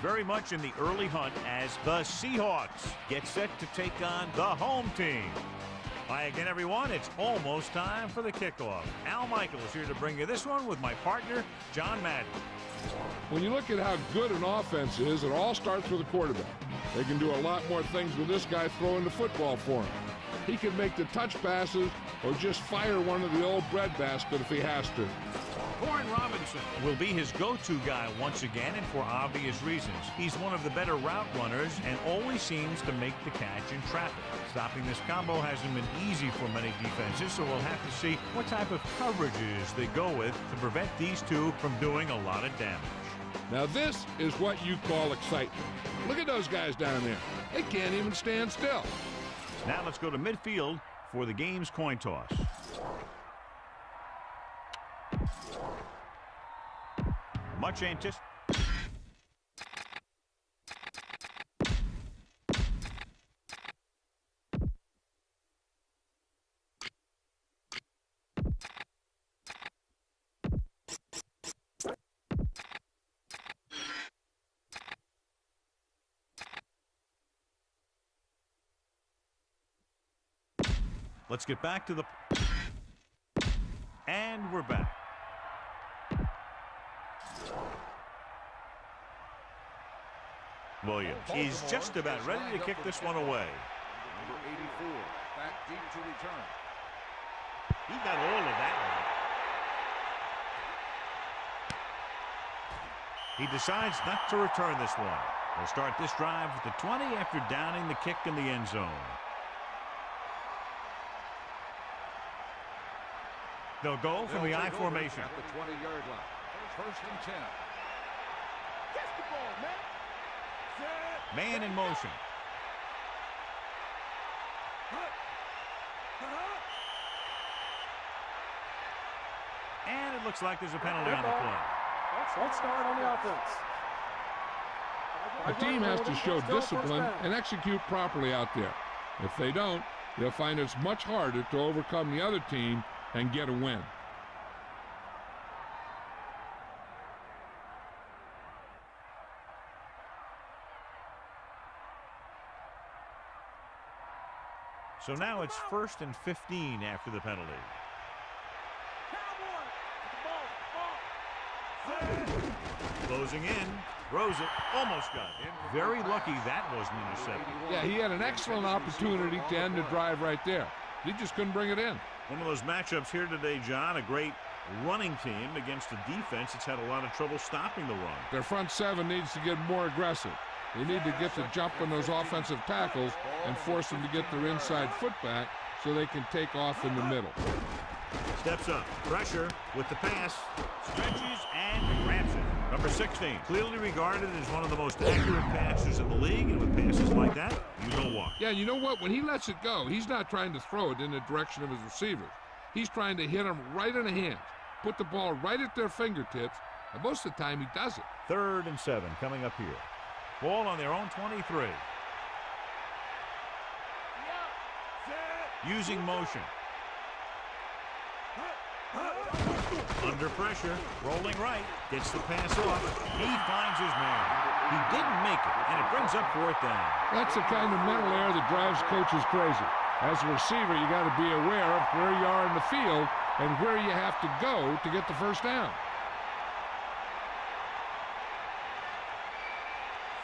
very much in the early hunt as the Seahawks get set to take on the home team. Hi again, everyone. It's almost time for the kickoff. Al Michaels here to bring you this one with my partner, John Madden. When you look at how good an offense is, it all starts with a quarterback. They can do a lot more things with this guy throwing the football for him. He can make the touch passes or just fire one of the old breadbasket if he has to. Warren Robinson will be his go-to guy once again, and for obvious reasons. He's one of the better route runners and always seems to make the catch in traffic. Stopping this combo hasn't been easy for many defenses, so we'll have to see what type of coverages they go with to prevent these two from doing a lot of damage. Now this is what you call excitement. Look at those guys down there. They can't even stand still. Now let's go to midfield for the game's coin toss. Much anticipated. Let's get back to the... And we're back. Williams is just about ready to kick this one away. Number 84, back deep to return. He got all of that one. He decides not to return this one. They'll start this drive with the 20 after downing the kick in the end zone. They'll go from the I formation. At the 20-yard line. First and 10. Catch the ball, man. Man in motion. And it looks like there's a penalty on the play. Let's start on the offense. A team has to show discipline and execute properly out there. If they don't, they'll find it's much harder to overcome the other team and get a win. So now it's 1st and 15 after the penalty. Closing in, throws it, almost got it. Very lucky that wasn't intercepted. Yeah, he had an excellent opportunity to end the drive right there. He just couldn't bring it in. One of those matchups here today, John, a great running team against a defense that's had a lot of trouble stopping the run. Their front seven needs to get more aggressive. They need to get the jump on those offensive tackles and force them to get their inside foot back so they can take off in the middle. Steps up, pressure with the pass, stretches and grabs it. Number 16, clearly regarded as one of the most accurate passers in the league, and with passes like that, you don't walk. Yeah, you know what? When he lets it go, he's not trying to throw it in the direction of his receivers. He's trying to hit them right in the hands, put the ball right at their fingertips, and most of the time he does it. 3rd and 7 coming up here. Ball on their own 23. Using motion. Under pressure, rolling right, gets the pass off. He finds his man. He didn't make it, and it brings up 4th down. That's the kind of mental error that drives coaches crazy. As a receiver, you got to be aware of where you are in the field and where you have to go to get the first down.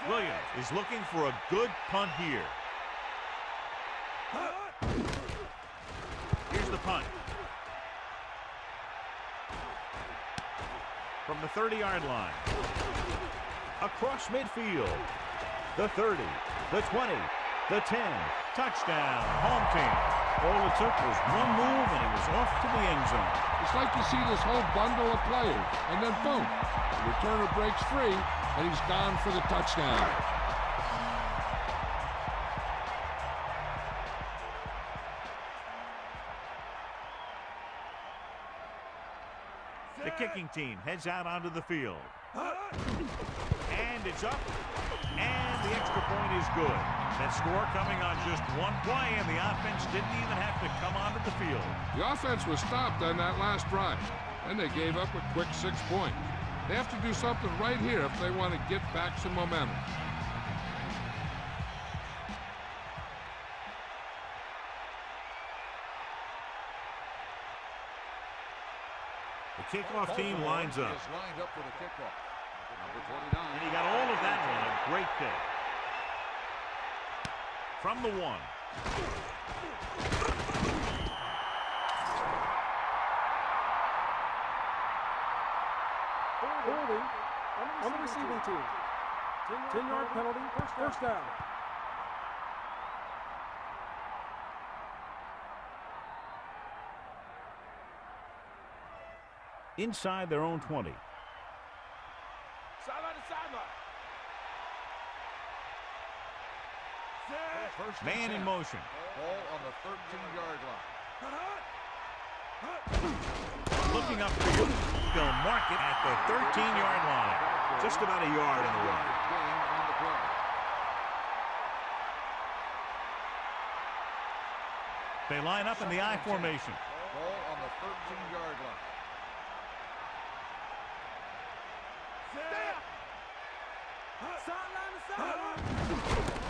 Williams is looking for a good punt here. Here's the punt. From the 30-yard line. Across midfield. The 30, the 20, the 10. Touchdown, home team. All it took was one move, and he was off to the end zone. It's like you see this whole bundle of players, and then boom, the returner breaks free, and he's gone for the touchdown. The kicking team heads out onto the field. And it's up. And the extra point is good. That score coming on just one play, and the offense didn't even have to come onto the field. The offense was stopped on that last drive, and they gave up a quick 6 points. They have to do something right here if they want to get back some momentum. The kickoff team lines up. Is lined up for the kickoff. Number 29. And he got all of that one. A great kick. From the 1. Holding on the receiving team. 10-yard penalty, first down. Inside their own 20. Sideline to sideline. Man in motion. Ball on the 13-yard line. Looking upfield. They'll mark it at the 13-yard line. Just about a yard in the run. Gain on the play. They line up in the I formation. Ball on the 13-yard line.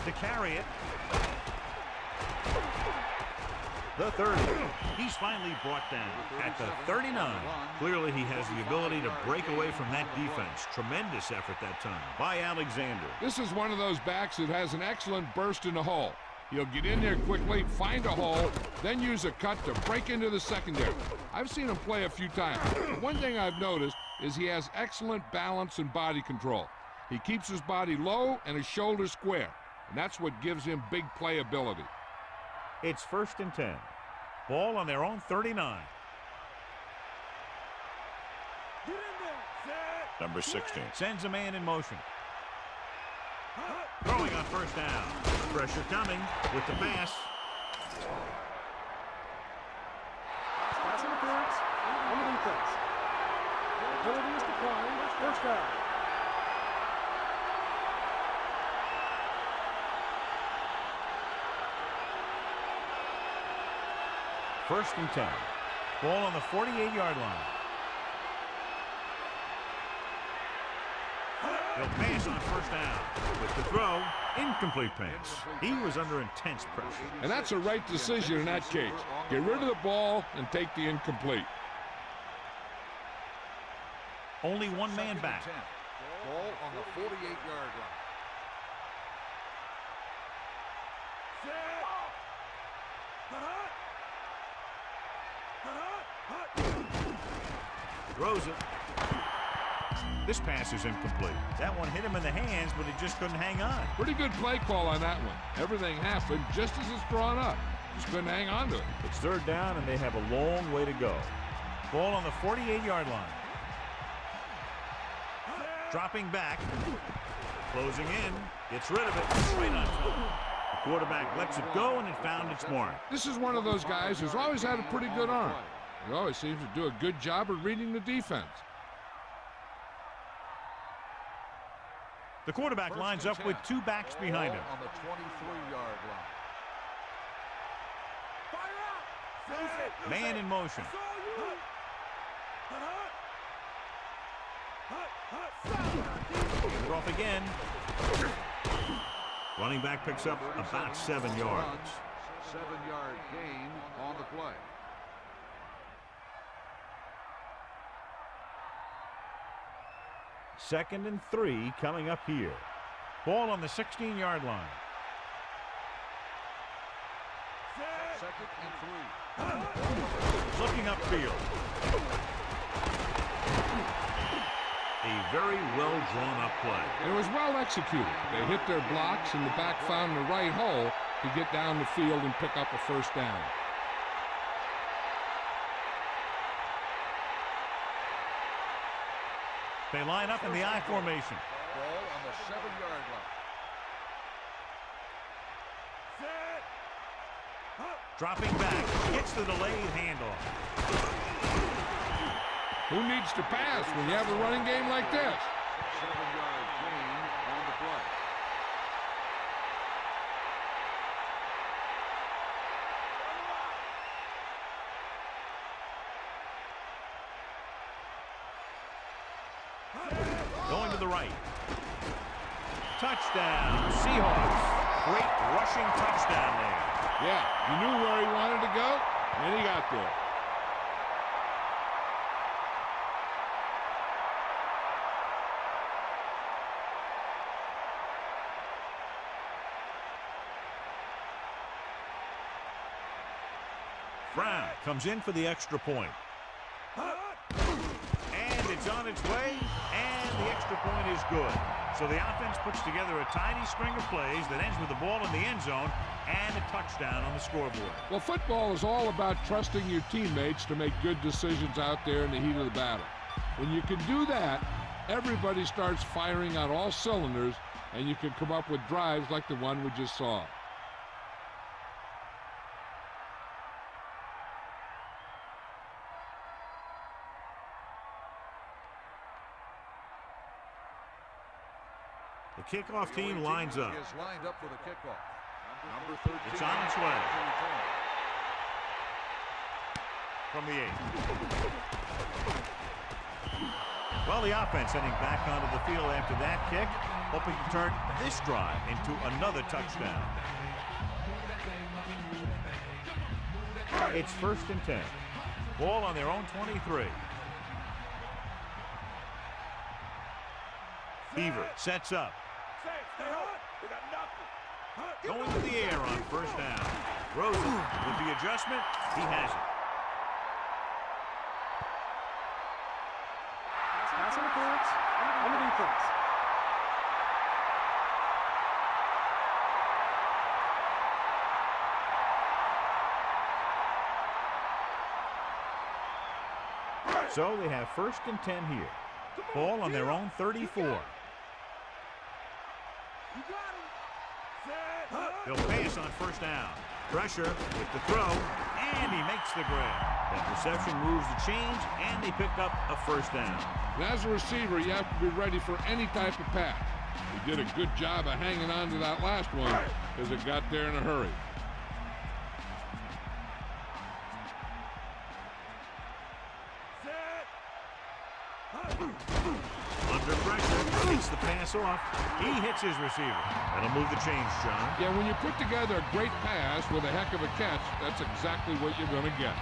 To carry it. The 30. He's finally brought down at the 39. Clearly he has the ability to break away from that defense. Tremendous effort that time by Alexander. This is one of those backs that has an excellent burst in the hole. He'll get in there quickly, find a hole, then use a cut to break into the secondary. I've seen him play a few times. One thing I've noticed is he has excellent balance and body control. He keeps his body low and his shoulders square, and that's what gives him big playability. It's 1st and 10. Ball on their own 39. Number 16 sends a man in motion. Throwing on 1st down. Pressure coming with the pass. Pass interference on the defense. Penalty is declined. First down. First and 10. Ball on the 48-yard line. They'll pass on 1st down. With the throw, incomplete pass. He was under intense pressure. And that's a right decision in that case. Get rid of the ball and take the incomplete. Only one man back. Ball on the 48-yard line. Throws it. This pass is incomplete. That one hit him in the hands, but he just couldn't hang on. Pretty good play call on that one. Everything happened just as it's drawn up. Just couldn't hang on to it. It's 3rd down, and they have a long way to go. Ball on the 48-yard line. Dropping back. Closing in. Gets rid of it. Right on time. The quarterback lets it go, and it found its mark. This is one of those guys who's always had a pretty good arm. He always seems to do a good job of reading the defense. The quarterback lines up with 2 backs behind him. On the 23-yard line. Man in motion. Off again. Running back picks up about 7 yards. 7-yard gain on the play. Second and 3 coming up here. Ball on the 16-yard line. 2nd and 3. Looking upfield. A very well drawn up play. And it was well executed. They hit their blocks and the back found the right hole to get down the field and pick up a 1st down. They line up in the I formation. Ball on the 7-yard line. Dropping back. Gets the delayed handoff. Who needs to pass when you have a running game like this? 7-yard gain on the play. right. Touchdown, Seahawks. Great rushing touchdown there. Yeah, he knew where he wanted to go, and he got there. Brown comes in for the extra point. And it's on its way, and the extra point is good. So the offense puts together a tidy string of plays that ends with the ball in the end zone and a touchdown on the scoreboard. Well, football is all about trusting your teammates to make good decisions out there in the heat of the battle. When you can do that, everybody starts firing on all cylinders, and you can come up with drives like the one we just saw. The kickoff team lines up. Is lined up for the kickoff. Number 13. It's on its way. From the 8. Well, the offense heading back onto the field after that kick, hoping to turn this drive into another touchdown. It's 1st and 10. Ball on their own 23. Beaver sets up. Going to the air on 1st down. Rosen with the adjustment. He has it. Pass interference on the defense. So they have 1st and 10 here. Ball on their own 34. He'll pass on 1st down. Pressure with the throw, and he makes the grab. That reception moves the change, and they pick up a 1st down. And as a receiver, you have to be ready for any type of pass. He did a good job of hanging on to that last one because it got there in a hurry. Under pressure, gets the pass off. He hits his receiver. That'll move the chains, John. Yeah, when you put together a great pass with a heck of a catch, that's exactly what you're going to get.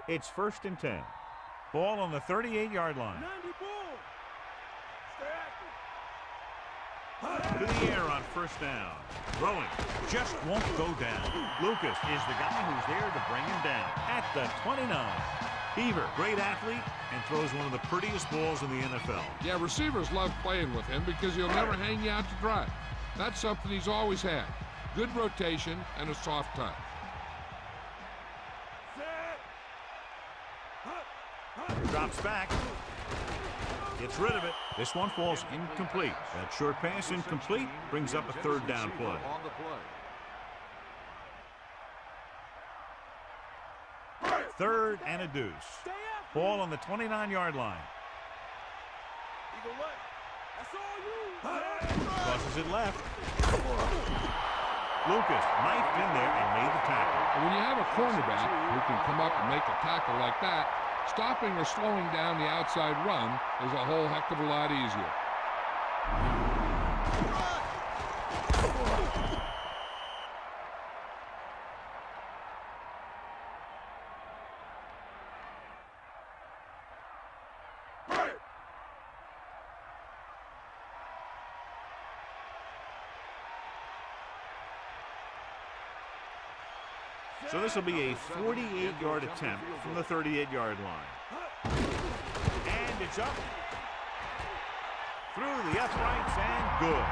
It's 1st and 10. Ball on the 38-yard line. To the air on 1st down. Throwing. Just won't go down. Lucas is the guy who's there to bring him down. At the 29. Beaver, great athlete, and throws one of the prettiest balls in the NFL. Yeah, receivers love playing with him because he'll never hang you out to dry. That's something he's always had. Good rotation and a soft touch. Drops back. Gets rid of it. This one falls incomplete. That short pass incomplete brings up a 3rd down play. On the play. 3rd and a deuce. Ball on the 29-yard line. Crosses it left. Lucas knifed in there and made the tackle. And when you have a cornerback who can come up and make a tackle like that, stopping or slowing down the outside run is a whole heck of a lot easier. So this will be a 48-yard attempt from the 38-yard line. And it's up. Through the uprights and good.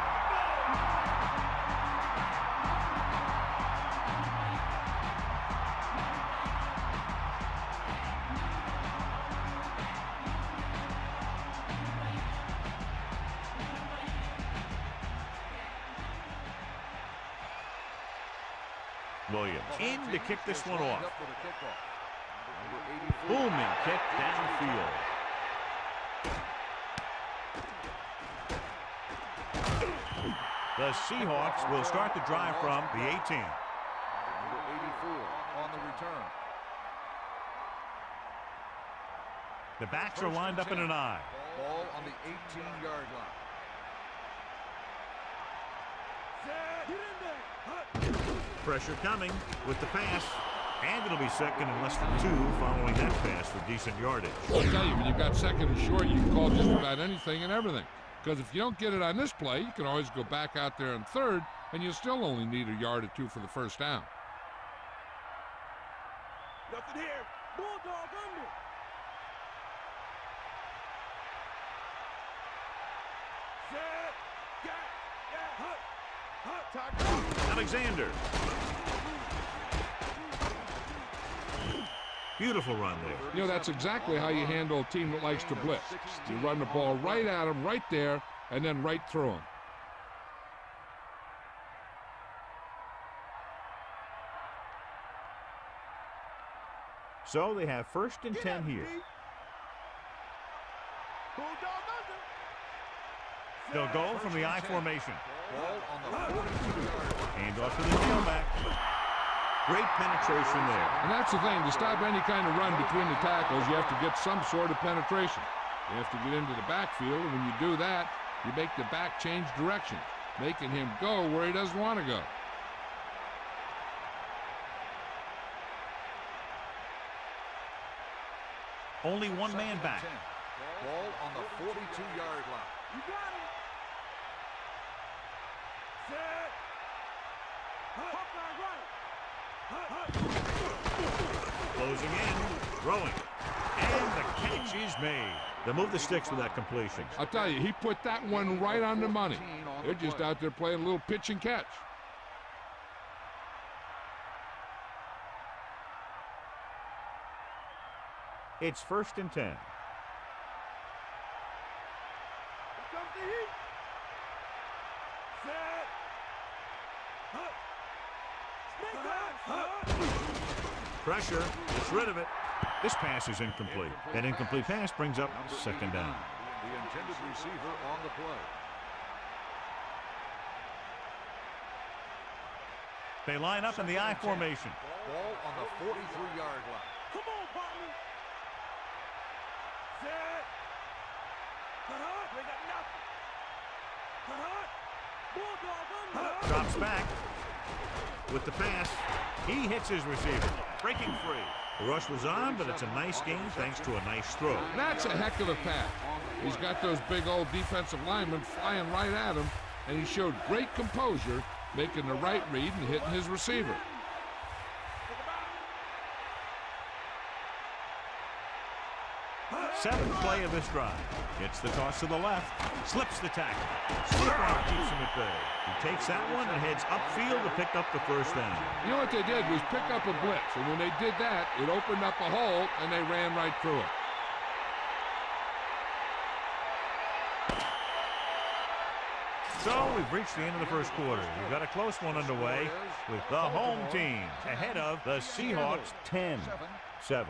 Williams in to kick this one off. Booming kick downfield. The Seahawks will start the drive from the 18. Number 84 on the return. The backs are lined up in an I. Ball on the 18-yard line. Pressure coming with the pass. And it'll be second and less than 2 following that pass for decent yardage. I'll tell you, when you got second and short, you can call just about anything and everything. Because if you don't get it on this play, you can always go back out there on third, and you still only need a yard or 2 for the first down. Nothing here. Bulldog under. Alexander. Beautiful run there. You know, that's exactly how you handle a team that likes to blitz. You run the ball right at them, right there, and then right through them. So they have 1st and 10 here. They'll go from the I formation. Ball on the 42-yard line. Hand off to the tailback. Great penetration there. And that's the thing. To stop any kind of run between the tackles, you have to get some sort of penetration. You have to get into the backfield, and when you do that, you make the back change direction, making him go where he doesn't want to go. Only one man back. Ball on the 42-yard line. You got it. Set. Hawkeye right. Closing in, throwing, and the catch is made. They'll move the sticks with that completion. I'll tell you, he put that one right on the money. They're just out there playing a little pitch and catch. It's 1st and 10. Here comes the heat. Set. Pressure, gets rid of it. This pass is incomplete. That incomplete pass brings up 2nd down. The intended receiver on the play. They line up in the I formation. Ball on the 43-yard line. Come on, partner. Set. They got nothing. Bulldog under. Drops back with the pass. He hits his receiver, breaking free. The rush was on, but it's a nice game thanks to a nice throw. That's a heck of a pass. He's got those big old defensive linemen flying right at him, and he showed great composure, making the right read and hitting his receiver. Seventh play of this drive. Gets the toss to the left. Slips the tackle. Slip-on keeps him at bay. He takes that one and heads upfield to pick up the first down. You know what they did was pick up a blitz, and when they did that, it opened up a hole, and they ran right through it. So we've reached the end of the first quarter. We've got a close one underway with the home team ahead of the Seahawks 10-7.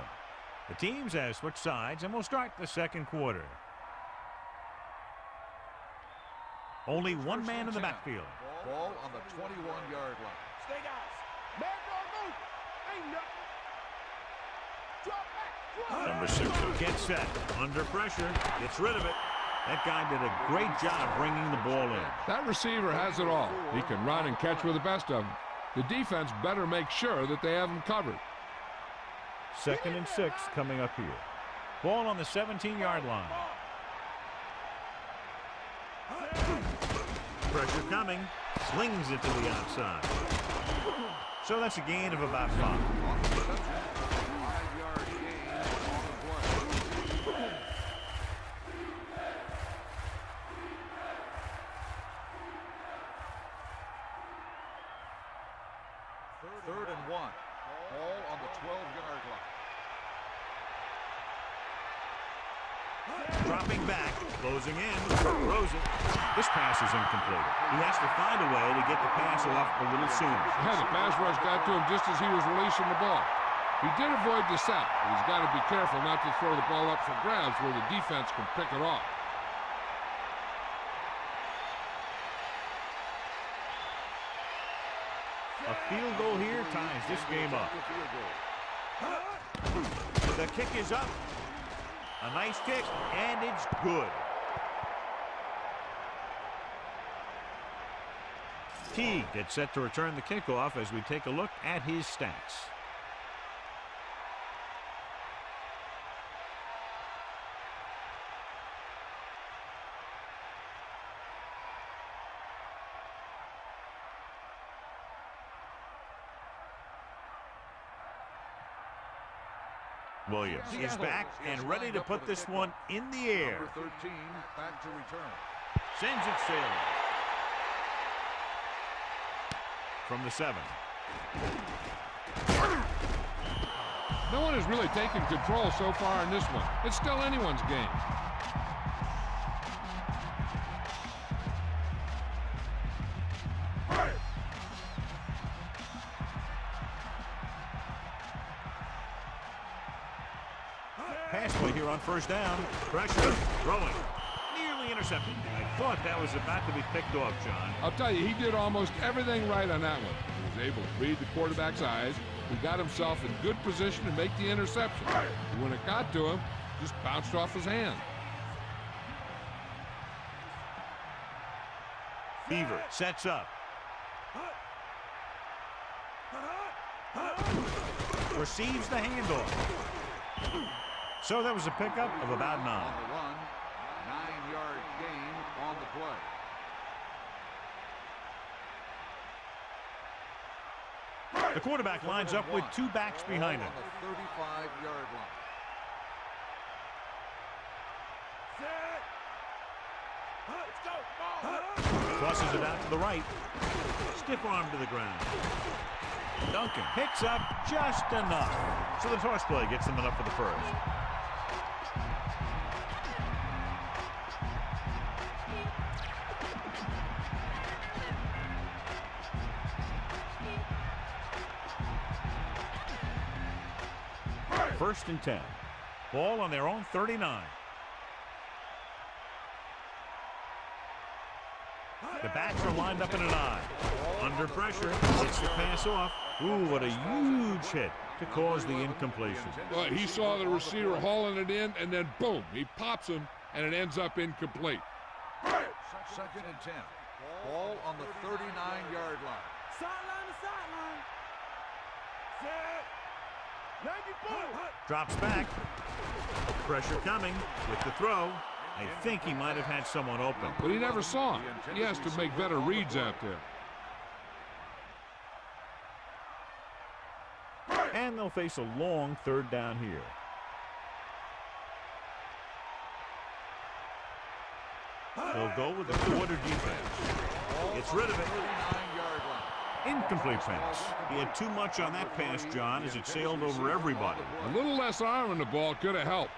The teams have switched sides, and we'll start the second quarter. Only one man in the backfield. Ball on the 21-yard line. Stay guys. Man dog move. Ain't nothing. Drop back. Number 6 gets set. Under pressure. Gets rid of it. That guy did a great job bringing the ball in. That receiver has it all. He can run and catch with the best of them. The defense better make sure that they have him covered. 2nd and 6 coming up here. Ball on the 17-yard line. Pressure coming. Slings it to the outside. So that's a gain of about 5. 5-yard gain on the play. Third and 1. Ball on the 12-yard line. Dropping back, closing in, throws it. This pass is incomplete. He has to find a way to get the pass off a little sooner. Yeah, the pass rush got to him just as he was releasing the ball. He did avoid the sack, but he's got to be careful not to throw the ball up for grabs where the defense can pick it off. A field goal here ties this game up. The kick is up. A nice kick, and it's good. T gets set to return the kickoff as we take a look at his stats. Williams is back and ready to put this one in the air. Number 13 back to return. Sends it sailing. From the 7. No one has really taken control so far in this one. It's still anyone's game. Pass play here on first down. Pressure. Throwing. Nearly intercepted. I thought that was about to be picked off, John. I'll tell you, he did almost everything right on that one. He was able to read the quarterback's eyes. He got himself in good position to make the interception. When it got to him, just bounced off his hand. Beaver sets up. Receives the handoff. So that was a pickup of about 9. On the run, 9-yard gain on the play. The quarterback lines up with 2 backs behind him. On the 35-yard line. Crosses it out to the right. Stiff arm to the ground. Duncan picks up just enough. So the toss play gets them enough for the first. First and 10. Ball on their own 39. The backs are lined up in an eye. Under pressure, gets the pass off. Ooh, what a huge hit to cause the incompletion. Well, he saw the receiver hauling it in, and then boom, he pops him, and it ends up incomplete. Second and 10. Ball on the 39-yard line. Sideline to sideline. Set. 94. Drops back. Pressure coming with the throw. I think he might have had someone open. But he never saw him. He has to make better reads out there. And they'll face a long third down here. They'll go with a quarter defense. Gets rid of it. 39-yard line. Incomplete pass. He had too much on that pass, John, as it sailed over everybody. A little less arm on the ball could have helped.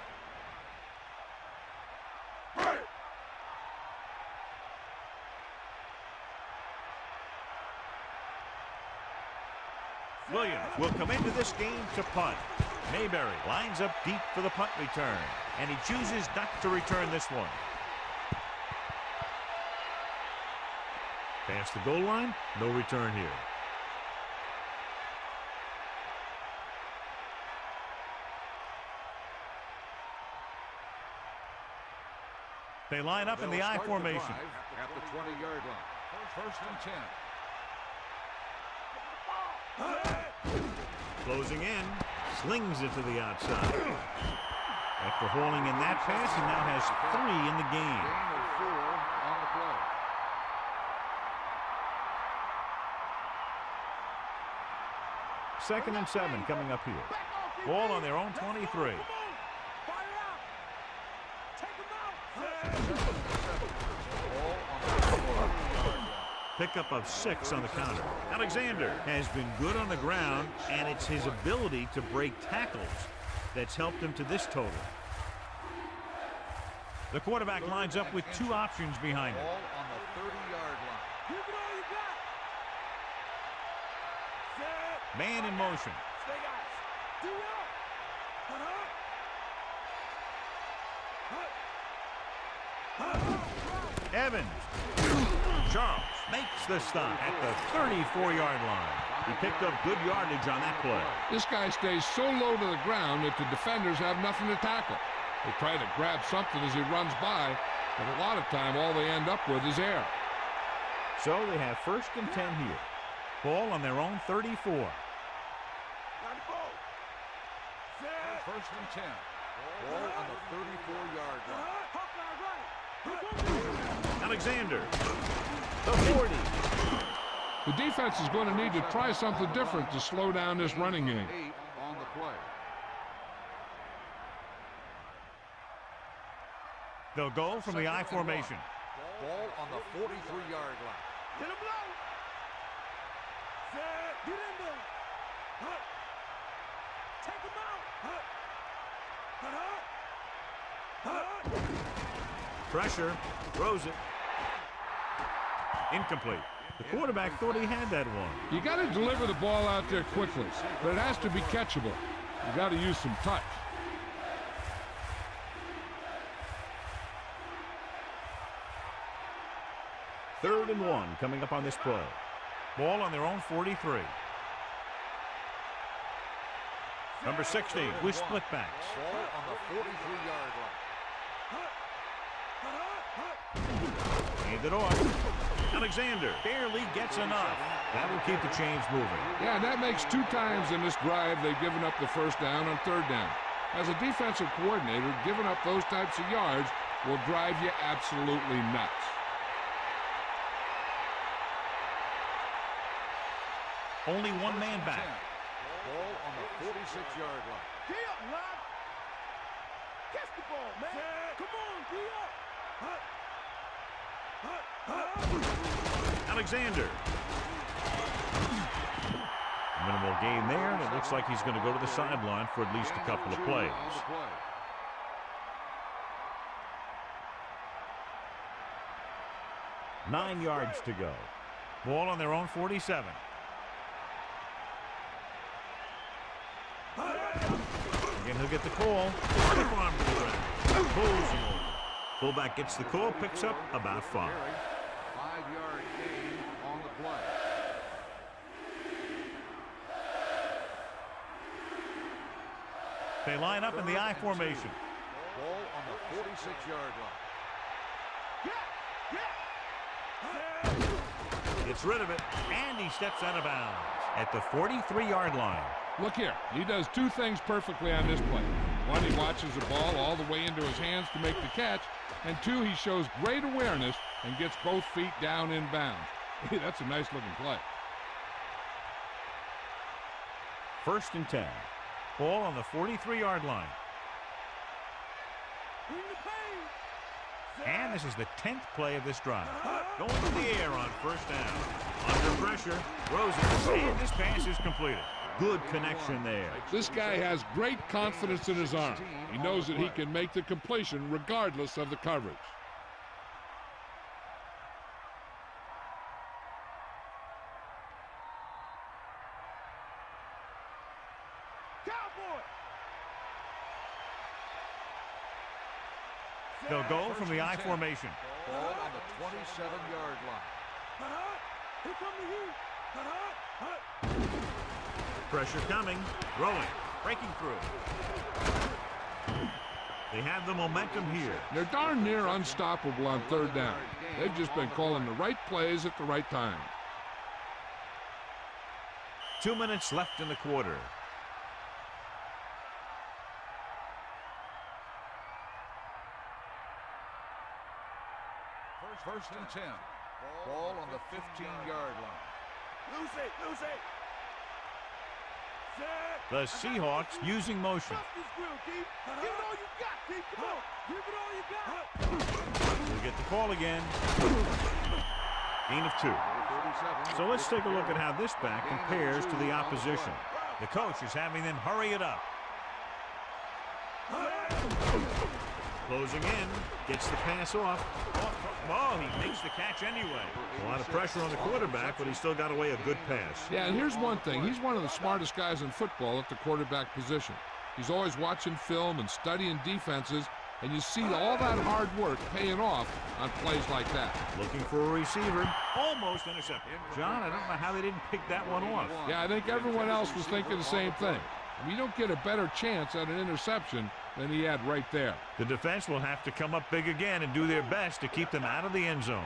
Williams will come into this game to punt. Mayberry lines up deep for the punt return, and he chooses not to return this one. Past the goal line, no return here. They line up in the I formation. At the 20-yard line. First and 10. Closing in, slings it to the outside. After hauling in that pass, he now has 3 in the game. Gain of 4 on the play. Second and 7 coming up here. Ball on their own 23. Pickup of 6 on the counter. Alexander has been good on the ground, and it's his ability to break tackles that's helped him to this total. The quarterback lines up with 2 options behind him. Ball on the 30-yard line. Give it all you got. Set. Man in motion. Stay guys. Do up. Evans. Charles makes the stop at the 34-yard line. He picked up good yardage on that play. This guy stays so low to the ground that the defenders have nothing to tackle. They try to grab something as he runs by, but a lot of time all they end up with is air. So they have 1st and 10 here. Ball on their own 34. 1st and 10. Ball on the 34-yard line. Alexander, the 40. The defense is going to need to try something different to slow down this running game. 8 on the play. They'll go from the I formation. Ball on the 43-yard line. Get him low. Get in there. Take him out. Pressure, throws it. Incomplete. The quarterback thought he had that one. You got to deliver the ball out there quickly, but it has to be catchable. You got to use some touch. Third and 1 coming up on this play. Ball on their own 43. Number 60 with split backs. Ball on the 43-yard line. Hand it off. Alexander barely gets enough. That will keep the chains moving. Yeah, that makes 2 times in this drive they've given up the first down on 3rd down. As a defensive coordinator, giving up those types of yards will drive you absolutely nuts. Only one man back. Ball on the 46-yard line. Get up, lad. Catch the ball, man. Come on, get up. Alexander. Minimal gain there, and it looks like he's going to go to the sideline for at least a couple of plays. 9 yards to go. Ball on their own 47. Again, he'll get the call. Stiff arm to the ground. Pulls him over. Fullback gets the call, picks up about 5. 5-yard gain on the play. They line up in the I formation. Ball on the 46-yard line. Gets rid of it, and he steps out of bounds at the 43-yard line. Look here, he does 2 things perfectly on this play. 1, he watches the ball all the way into his hands to make the catch, and 2, he shows great awareness and gets both feet down in bounds. Hey, that's a nice looking play. 1st and 10. Ball on the 43-yard line. And this is the 10th play of this drive. Going to the air on 1st down. Under pressure, throws it, and this pass is completed. Good connection there. This guy has great confidence in his arm. He knows that he can make the completion regardless of the coverage. They'll go from the I formation. Ball on the 27-yard line. Here come the heat. Pressure coming, throwing, breaking through. They have the momentum here. They're darn near unstoppable on 3rd down. They've just been calling the right plays at the right time. 2 minutes left in the quarter. First and 10. Ball on the 15-yard line. Lose it. The Seahawks using motion. Give it all you got, Keith. Come on. Give it all you got. We'll get the call again. Gain of 2. So let's take a look at how this back compares to the opposition. The coach is having them hurry it up. Closing in, gets the pass off. Oh, he makes the catch anyway. A lot of pressure on the quarterback, but he still got away a good pass. Yeah, and here's one thing. He's one of the smartest guys in football at the quarterback position. He's always watching film and studying defenses And you see all that hard work paying off on plays like that. Looking for a receiver. Almost intercepted. John, I don't know how they didn't pick that one off. Yeah, I think everyone else was thinking the same thing. You don't get a better chance at an interception than he had right there. The defense will have to come up big again and do their best to keep them out of the end zone.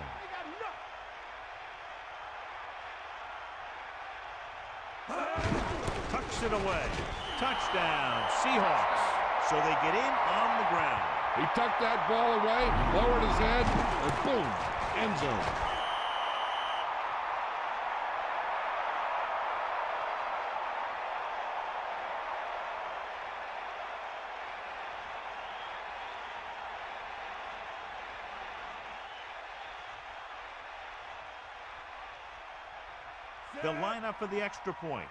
Tucks it away. Touchdown, Seahawks. So they get in on the ground. He tucked that ball away, lowered his head, and boom, end zone. They'll line up for the extra point.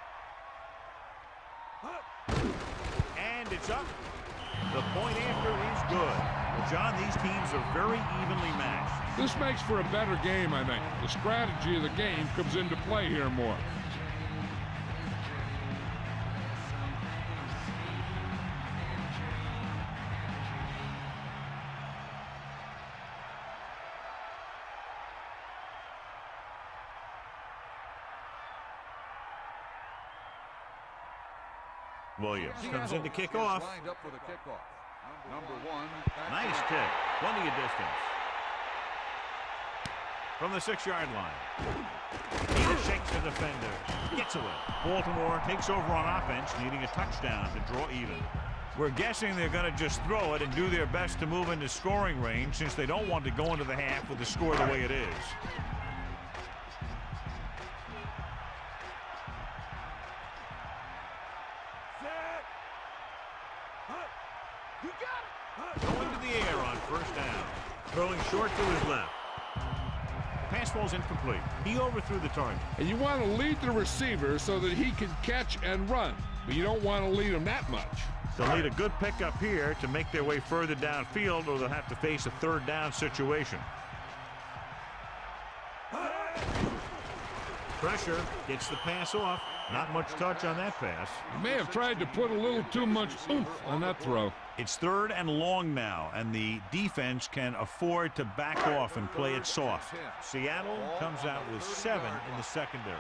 And it's up. The point after is good. Well, John, these teams are very evenly matched. This makes for a better game, I think. The strategy of the game comes into play here more. Williams comes in to kick off. Lined up for the kickoff. Number 1. Nice kick. Plenty of distance. From the 6-yard line. He shakes the defender. Gets away. Baltimore takes over on offense, needing a touchdown to draw even. We're guessing they're going to just throw it and do their best to move into scoring range since they don't want to go into the half with the score the way it is. Going to the air on first down. Throwing short to his left. Pass ball's incomplete. He overthrew the target. And you want to lead the receiver so that he can catch and run, but you don't want to lead him that much. They'll need a good pickup here to make their way further downfield, or they'll have to face a third down situation. Pressure gets the pass off. Not much touch on that pass. He may have tried to put a little too much oomph on that throw. It's 3rd and long now, and the defense can afford to back off and play it soft. Seattle comes out with 7 in the secondary.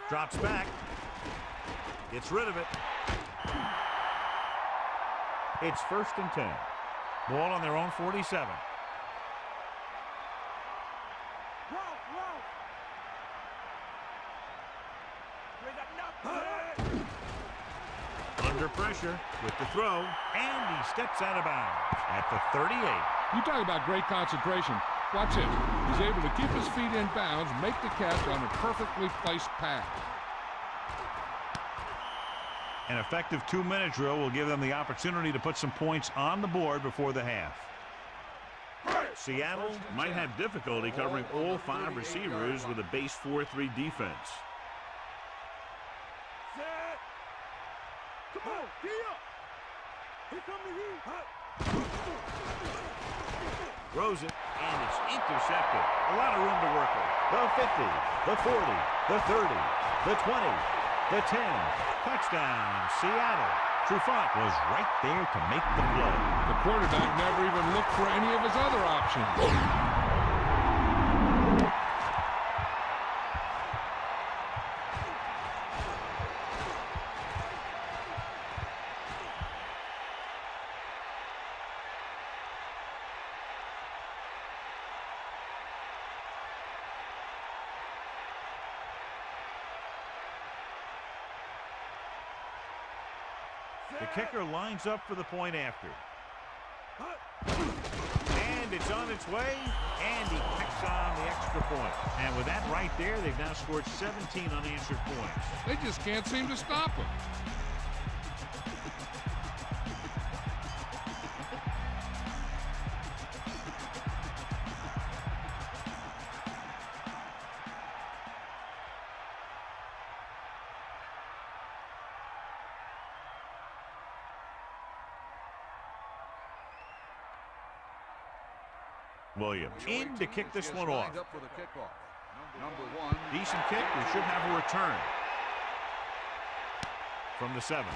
Drops back. Gets rid of it. It's 1st and 10. Ball on their own 47. Under pressure with the throw, and he steps out of bounds at the 38. You talk about great concentration. Watch it. He's able to keep his feet in bounds, make the catch on a perfectly placed pass. An effective 2-minute drill will give them the opportunity to put some points on the board before the half. Seattle might have difficulty covering all 5 receivers with a base 4-3 defense. Throws it, and it's intercepted. A lot of room to work with. The 50, the 40, the 30, the 20, the 10. Touchdown, Seattle. Trufant was right there to make the play. The quarterback never even looked for any of his other options. The kicker lines up for the point after. And it's on its way, and he kicks on the extra point. And with that right there, they've now scored 17 unanswered points. They just can't seem to stop him. Williams in to kick this one off. Number 1. Decent kick. We should have a return from the 7.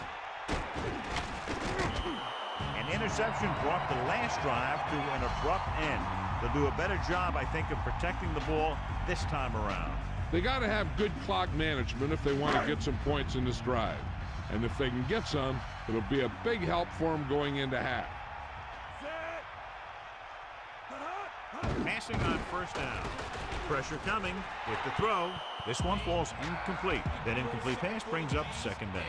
An interception brought the last drive to an abrupt end. They'll do a better job, I think, of protecting the ball this time around. They got to have good clock management if they want to get some points in this drive. And if they can get some, it'll be a big help for them going into half. Passing on first down. Pressure coming with the throw. This one falls incomplete. That incomplete pass brings up second down.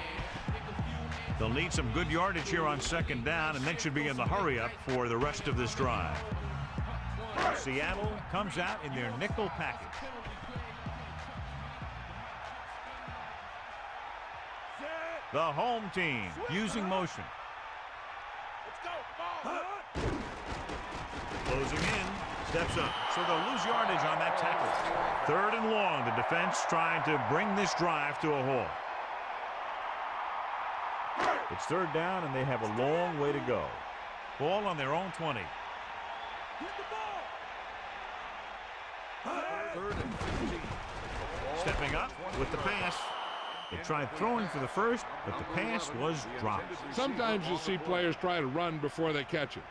They'll need some good yardage here on second down and then should be in the hurry up for the rest of this drive. Seattle comes out in their nickel package. The home team using motion. Closing in. Steps up. So they'll lose yardage on that tackle. 3rd and long. The defense trying to bring this drive to a halt. It's 3rd down and they have a long way to go. Ball on their own 20. 3rd and 15. Stepping up with the pass. They tried throwing for the first, but the pass was dropped. Sometimes you see players try to run before they catch it.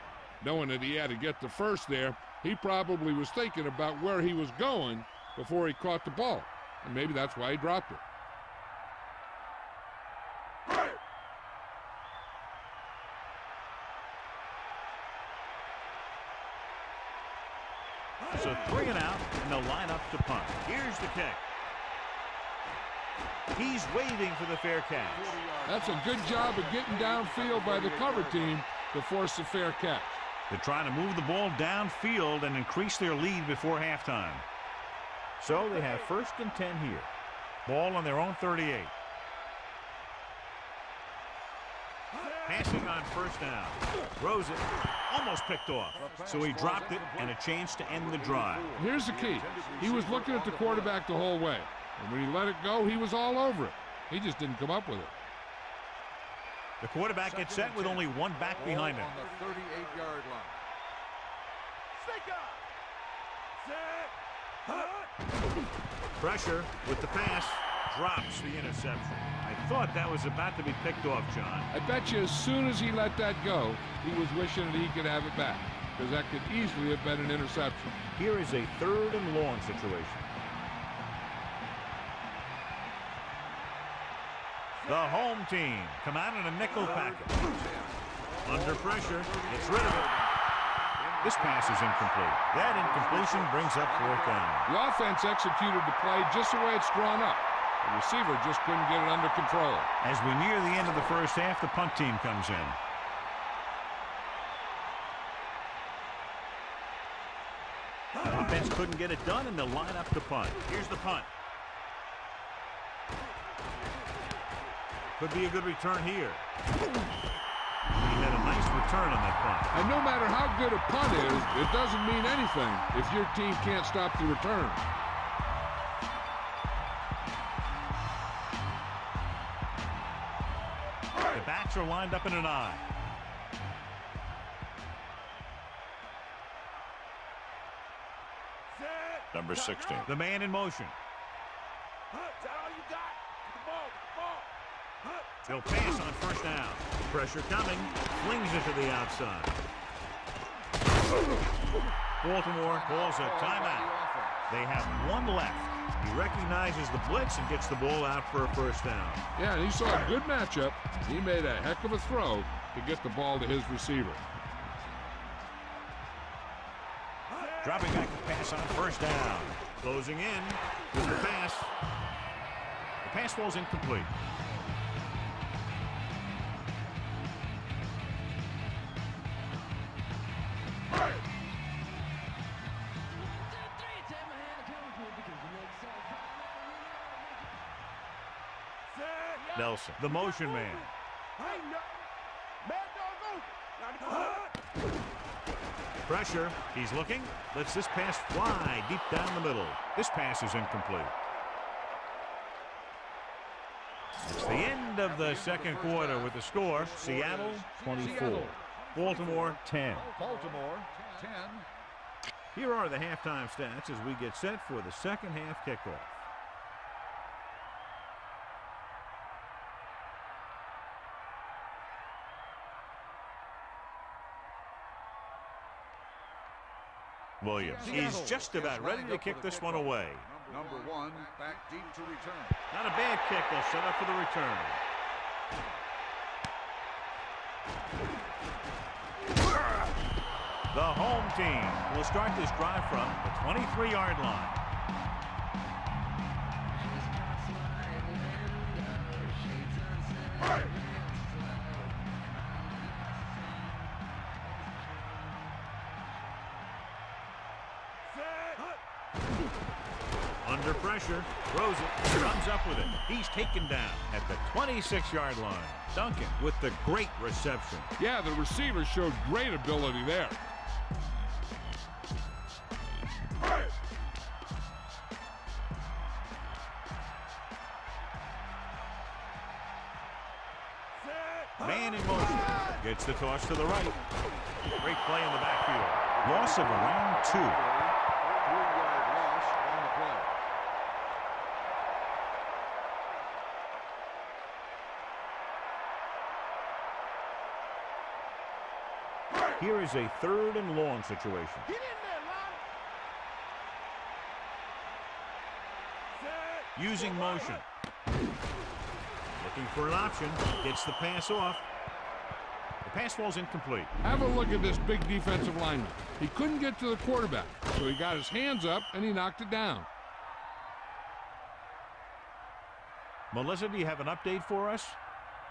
Knowing that he had to get the first there, he probably was thinking about where he was going before he caught the ball. And maybe that's why he dropped it. So 3 and out, and they'll line up to punt. Here's the kick. He's waiting for the fair catch. That's a good job of getting downfield by the cover team to force the fair catch. They're trying to move the ball downfield and increase their lead before halftime. So they have 1st and 10 here. Ball on their own 38. Passing on first down. Throws it. Almost picked off. So he dropped it and a chance to end the drive. Here's the key. He was looking at the quarterback the whole way. And when he let it go, he was all over it. He just didn't come up with it. The quarterback gets set with only one back behind him. On the 38-yard line. Pressure with the pass. Drops the interception. I thought that was about to be picked off, John. I bet you as soon as he let that go, he was wishing that he could have it back, because that could easily have been an interception. Here is a 3rd and long situation. The home team come out in a nickel package. Under pressure, gets rid of it. This pass is incomplete. That incompletion brings up 4th down. The offense executed the play just the way it's drawn up. The receiver just couldn't get it under control. As we near the end of the first half, the punt team comes in. Offense couldn't get it done, and they'll line up to punt. Here's the punt. Could be a good return here. He had a nice return on that punt. And no matter how good a punt is, it doesn't mean anything if your team can't stop the return. The backs are lined up in an I. Number 16. The man in motion. They'll pass on first down. Pressure coming. Flings it to the outside. Baltimore calls a timeout. They have 1 left. He recognizes the blitz and gets the ball out for a first down. Yeah, and he saw a good matchup. He made a heck of a throw to get the ball to his receiver. Dropping back to pass on first down. Closing in with the pass. The pass falls incomplete. Nelson, the motion man. Pressure. He's looking. Lets this pass fly deep down the middle. This pass is incomplete. It's the end of the second quarter with the score. Seattle 24. Baltimore 10. Baltimore 10. Here are the halftime stats as we get set for the second half kickoff. Williams is just about ready to kick this one away. Number 1 back deep to return. Not a bad kick. They'll set up for the return. The home team will start this drive from the 23-yard line. Under pressure, throws it, comes up with it. He's taken down at the 26-yard line. Duncan with the great reception. Yeah, the receiver showed great ability there. Man in motion. Gets the toss to the right. Great play in the backfield. Loss of around 2. 3-yard loss on the play. Here is a 3rd and long situation. Using motion. Looking for an option. Gets the pass off. The pass falls incomplete. Have a look at this big defensive lineman. He couldn't get to the quarterback, so he got his hands up and he knocked it down. Melissa, do you have an update for us?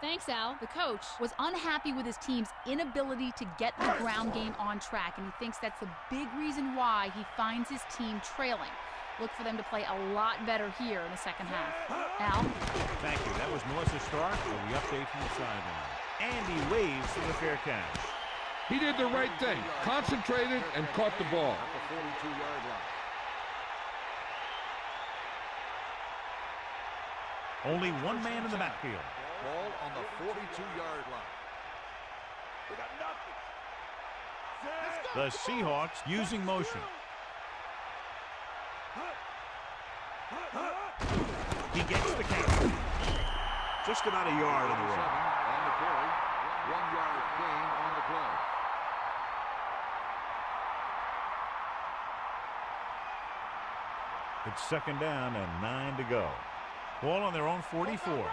Thanks, Al. The coach was unhappy with his team's inability to get the ground game on track, and he thinks that's a big reason why he finds his team trailing. Look for them to play a lot better here in the second half. Al? Thank you. That was Melissa Stark with the update from the sideline. And he waves for the fair catch. He did the right thing, concentrated and caught the ball. At the 42-yard line. Only one man in the backfield. Ball on the 42-yard line. The Seahawks using motion. He gets the catch. Just about a yard on the road. On the carry. 1-yard gain on the play. It's 2nd down and 9 to go. Ball on their own 44.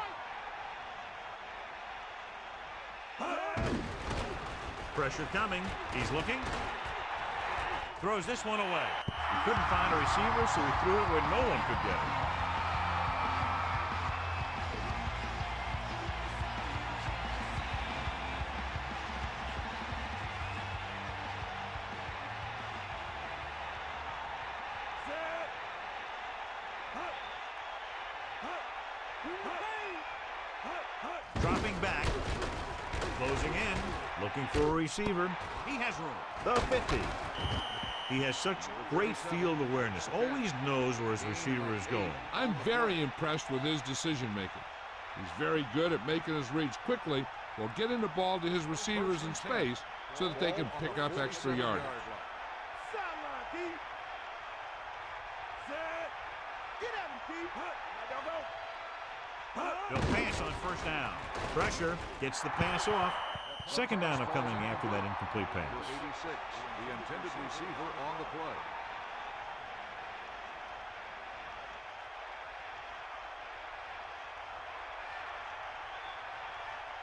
Pressure coming. He's looking. Throws this one away. He couldn't find a receiver, so he threw it where no one could get it. Dropping back. Closing in. Looking for a receiver. He has room. The 50. He has such great field awareness. Always knows where his receiver is going. I'm very impressed with his decision-making. He's very good at making his reads quickly while getting the ball to his receivers in space so that they can pick up extra yardage. They'll pass on 1st down. Pressure gets the pass off. 2nd down coming after that incomplete pass. 86, the intended receiver on the play.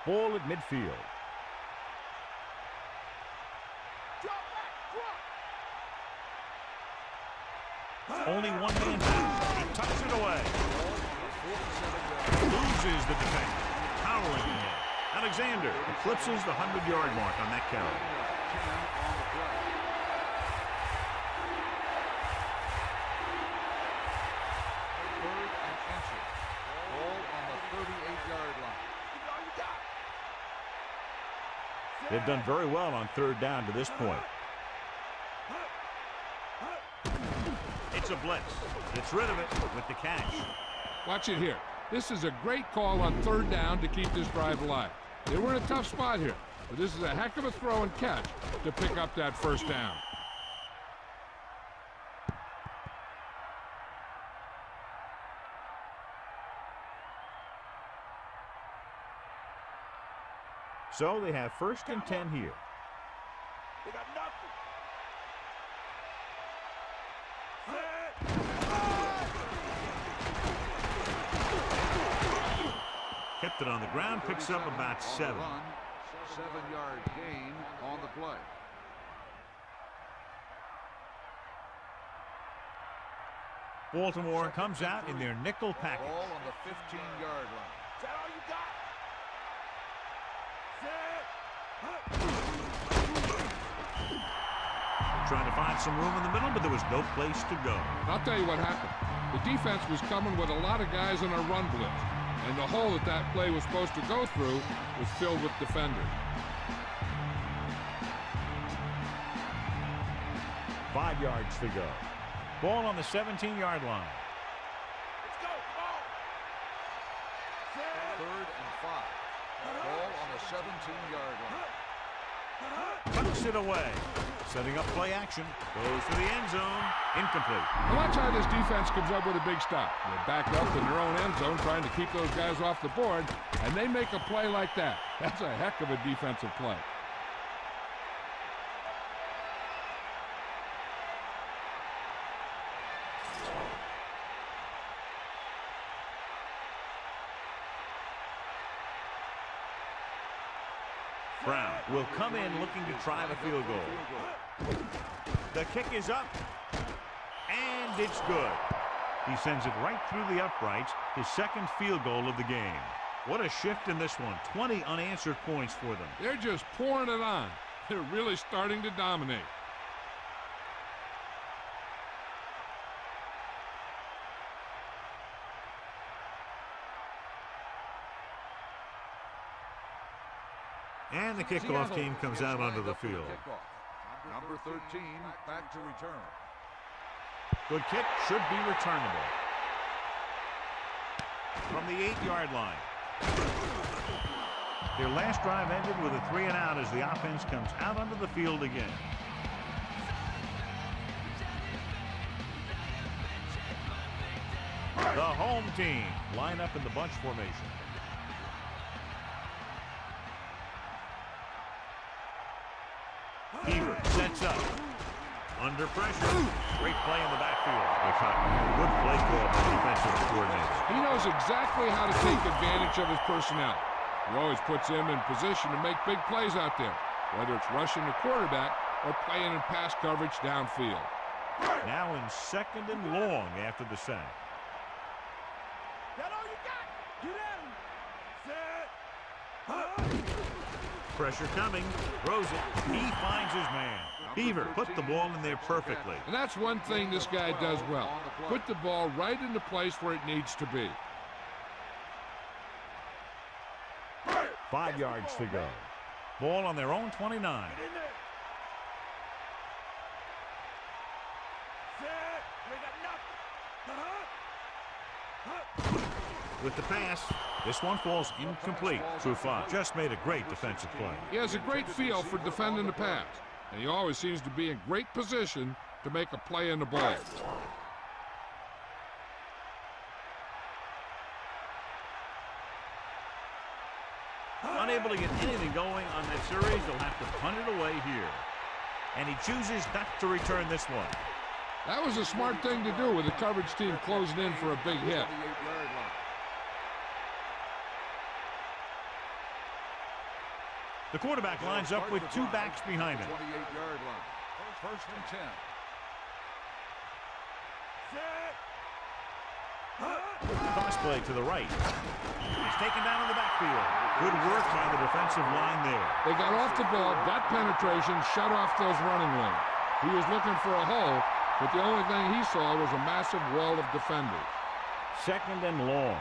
Ball at midfield. Only one man back. He tucks it away. Loses the defense. Powering ahead. Alexander eclipses the 100-yard mark on that carry. Third and inches. Ball on the 38-yard line. They've done very well on 3rd down to this point. It's a blitz. Gets rid of it with the catch. Watch it here. This is a great call on 3rd down to keep this drive alive. They were in a tough spot here, but this is a heck of a throw and catch to pick up that 1st down. So they have 1st and 10 here. They got nothing. Kept it on the ground, picks up about 7. 7-yard gain on the play. Baltimore comes out in their nickel package. Ball on the 15-yard line. Is that all you got? Trying to find some room in the middle, but there was no place to go. I'll tell you what happened. The defense was coming with a lot of guys in a run blitz, and the hole that play was supposed to go through was filled with defenders. 5 yards to go. Ball on the 17-yard line. Let's go. Ball. 3rd and 5. Ball on the 17-yard line. Tucks it away. Setting up play action. Goes to the end zone. Incomplete. Now watch how this defense comes up with a big stop. They're backed up in their own end zone trying to keep those guys off the board, and they make a play like that. That's a heck of a defensive play. Brown will come in looking to try the field goal. The kick is up, and it's good. He sends it right through the uprights, his 2nd field goal of the game. What a shift in this one. 20 unanswered points for them. They're just pouring it on. They're really starting to dominate. And the kickoff team comes out onto the field. Number 13 back to return. Good kick, should be returnable. From the 8-yard line. Their last drive ended with a 3-and-out as the offense comes out onto the field again. The home team line up in the bunch formation. Beaver sets up. Under pressure. Great play in the backfield. Good play call by the defensive coordinator. He knows exactly how to take advantage of his personnel. He always puts him in position to make big plays out there, whether it's rushing the quarterback or playing in pass coverage downfield. Now in 2nd and long after the sack. That all you got? Get in. Set. Pressure coming. Throws it. He finds his man. Beaver put the ball in there perfectly. And that's one thing this guy does well. Put the ball right into place where it needs to be. 5 yards to go. Ball on their own 29. With the pass, this one falls incomplete. Trufant just made a great defensive play. He has a great feel for defending the pass, and he always seems to be in great position to make a play in the ball. Unable to get anything going on that series, they'll have to punt it away here. And he chooses not to return this one. That was a smart thing to do with the coverage team closing in for a big hit. The quarterback lines up with 2 backs behind him. 28-yard line. 1st and 10. Cross play to the right. He's taken down in the backfield. Good work by the defensive line there. They got off the ball, got penetration, shut off those running lanes. He was looking for a hole, but the only thing he saw was a massive wall of defenders. 2nd and long.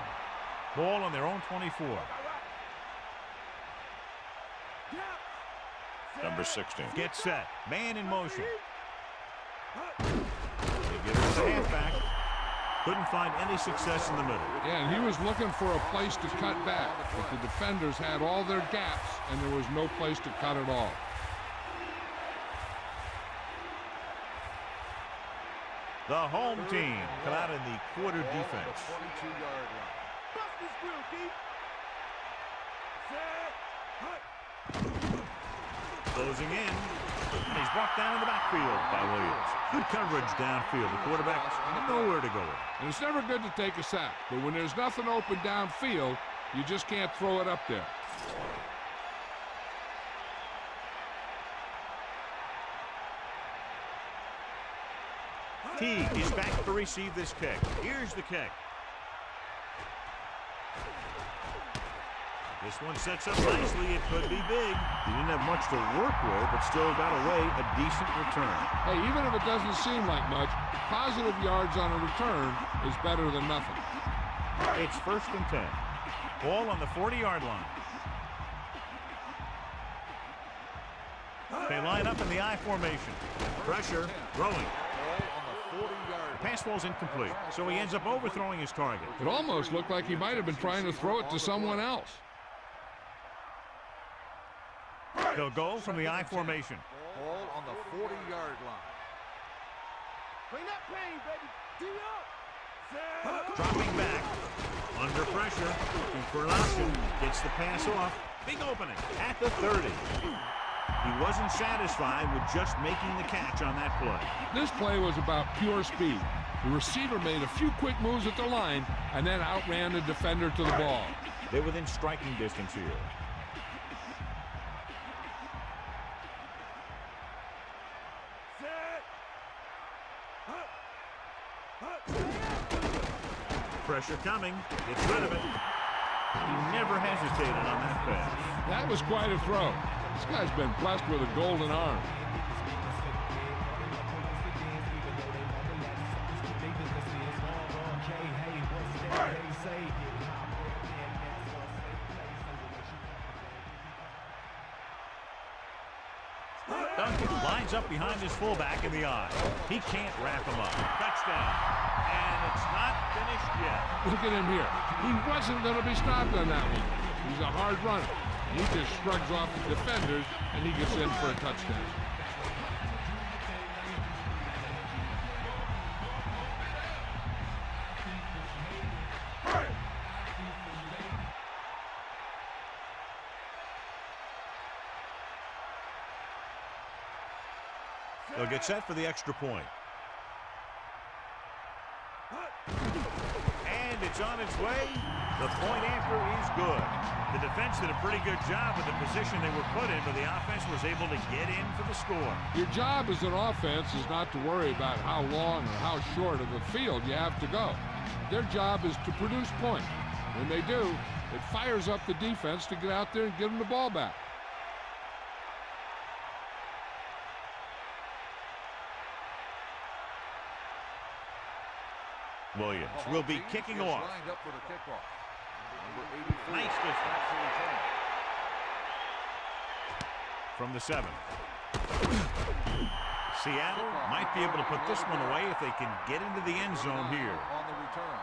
Ball on their own 24. Number 16. Get set. Man in motion. They give it to the halfback. Couldn't find any success in the middle. Yeah, and he was looking for a place to cut back, but the defenders had all their gaps, and there was no place to cut at all. The home team come out in the quarter defense. 22-yard line. Bust this grill, deep. Set. Closing in. And he's brought down in the backfield by Williams. Good coverage downfield. The quarterback nowhere to go with. And it's never good to take a sack, but when there's nothing open downfield, you just can't throw it up there. Teague is back to receive this kick. Here's the kick. This one sets up nicely. It could be big. He didn't have much to work with, but still got away a decent return. Hey, even if it doesn't seem like much, positive yards on a return is better than nothing. It's 1st and 10. Ball on the 40-yard line. They line up in the I formation. Pressure, throwing. The pass ball's incomplete, so he ends up overthrowing his target. It almost looked like he might have been trying to throw it to someone else. They'll go from the I formation. Ball on the 40-yard line. Bring that pain, baby. D up. Dropping back. Under pressure. Looking for an option. Gets the pass off. Big opening at the 30. He wasn't satisfied with just making the catch on that play. This play was about pure speed. The receiver made a few quick moves at the line and then outran the defender to the ball. They're within striking distance here. Pressure coming. Gets rid of it. He never hesitated on that pass. That was quite a throw. This guy's been blessed with a golden arm. Duncan lines up behind his fullback in the I. He can't wrap him up. Touchdown. And it's not finished yet. Look at him here. He wasn't going to be stopped on that one. He's a hard runner. He just shrugs off the defenders, and he gets in for a touchdown. They'll get set for the extra point. And it's on its way. The point after is good. The defense did a pretty good job with the position they were put in, but the offense was able to get in for the score. Your job as an offense is not to worry about how long or how short of the field you have to go. Their job is to produce points. When they do, it fires up the defense to get out there and give them the ball back. Williams will be kicking off. Lined up for the kickoff. Nice distance. From the 7. Seattle might be able to put this one away if they can get into the end zone here. On the return.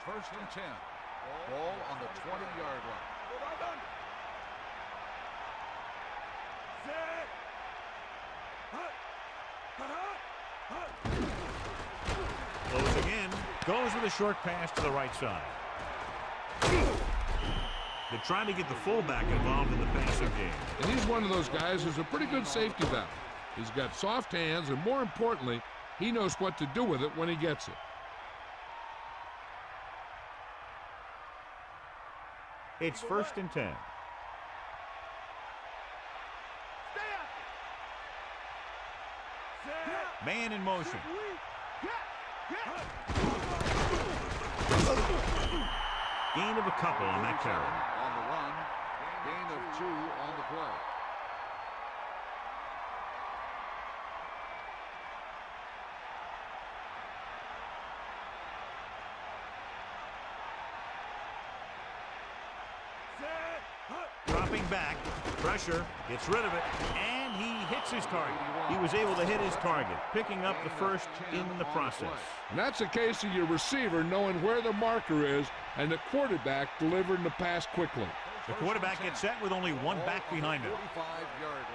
1st and 10. Ball on the 20-yard line. Closing in. Goes with a short pass to the right side. They're trying to get the fullback involved in the passing game. And he's one of those guys who's a pretty good safety valve. He's got soft hands, and more importantly, he knows what to do with it when he gets it. It's 1st and 10. Man in motion. Gain of a couple on that carry. On the run, gain of 2 on the play. Dropping back, pressure, gets rid of it, and he hits his target. He was able to hit his target, picking up the first in the process. And that's a case of your receiver knowing where the marker is and the quarterback delivering the pass quickly. The quarterback gets set with only one back behind him. 45-yard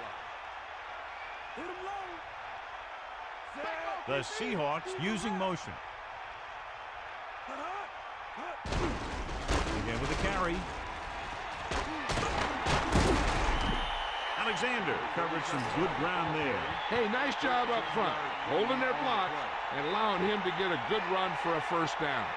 line. The Seahawks using motion. Again with a carry. Alexander covered some good ground there. Hey, nice job up front, holding their block and allowing him to get a good run for a first down.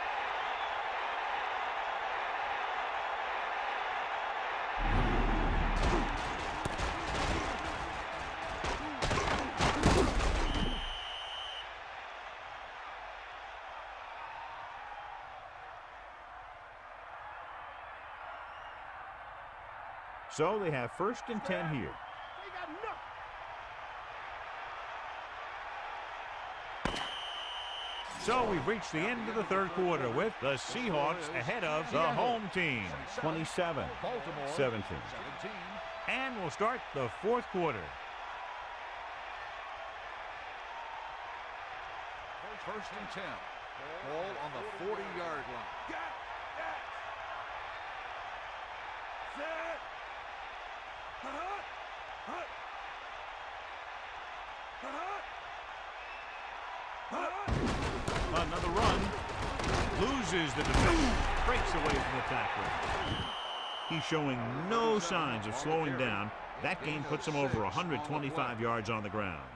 So they have 1st and 10 here. So we've reached the end of the 3rd quarter with the Seahawks ahead of the home team, 27-17. And we'll start the 4th quarter. 1st and 10. Ball on the 40-yard line. Another run. Loses the defender. Breaks away from the tackler. He's showing no signs of slowing down. That gain puts him over 125 yards on the ground.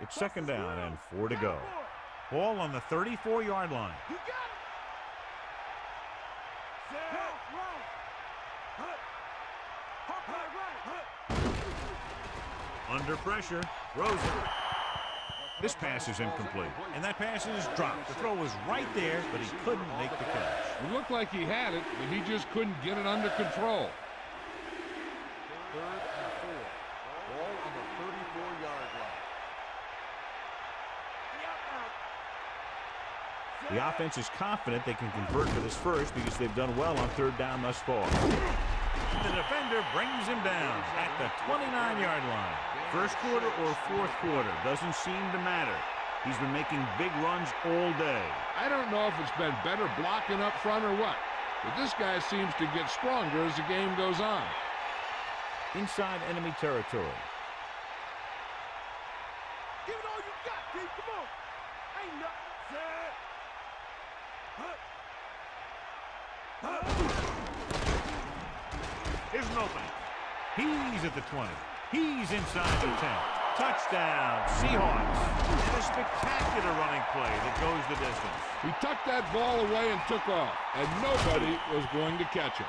It's 2nd down and 4 to go. Ball on the 34-yard line. Under pressure, throws it. This pass is incomplete, and that pass is dropped. The throw was right there, but he couldn't make the catch. It looked like he had it, but he just couldn't get it under control. 3rd and 4. Ball on the 34-yard line. The offense is confident they can convert for this first because they've done well on 3rd down thus far. The defender brings him down at the 29-yard line. 1st quarter or 4th quarter, doesn't seem to matter. He's been making big runs all day. I don't know if it's been better blocking up front or what, but this guy seems to get stronger as the game goes on. Inside enemy territory. Give it all you got, D. Come on. Ain't nothing. Here's an opening. He's at the 20. He's inside the 10. Touchdown, Seahawks. And a spectacular running play that goes the distance. He tucked that ball away and took off, and nobody was going to catch it.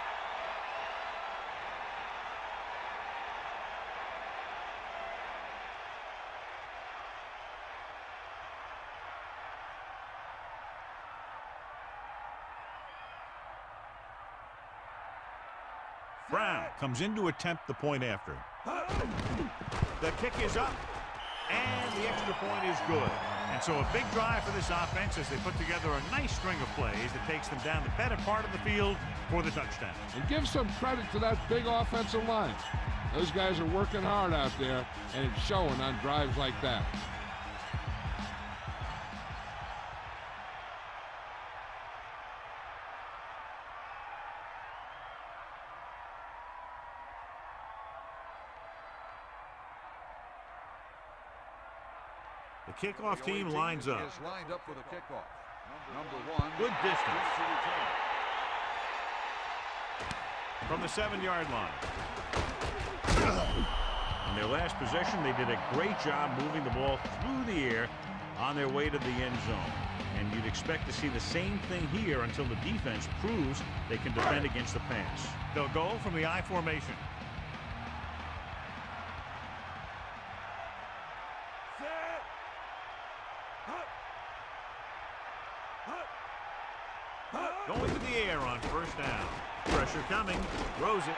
Brown comes in to attempt the point after. The kick is up, and the extra point is good. And so a big drive for this offense as they put together a nice string of plays that takes them down the better part of the field for the touchdown. And give some credit to that big offensive line. Those guys are working hard out there, and it's showing on drives like that. The kickoff team lines up. Is lined up for the kickoff. Number 1. Good distance. From the 7-yard line. In their last possession, they did a great job moving the ball through the air on their way to the end zone. And you'd expect to see the same thing here until the defense proves they can defend against the pass. They'll go from the I formation. Going to the air on 1st down. Pressure coming. Throws it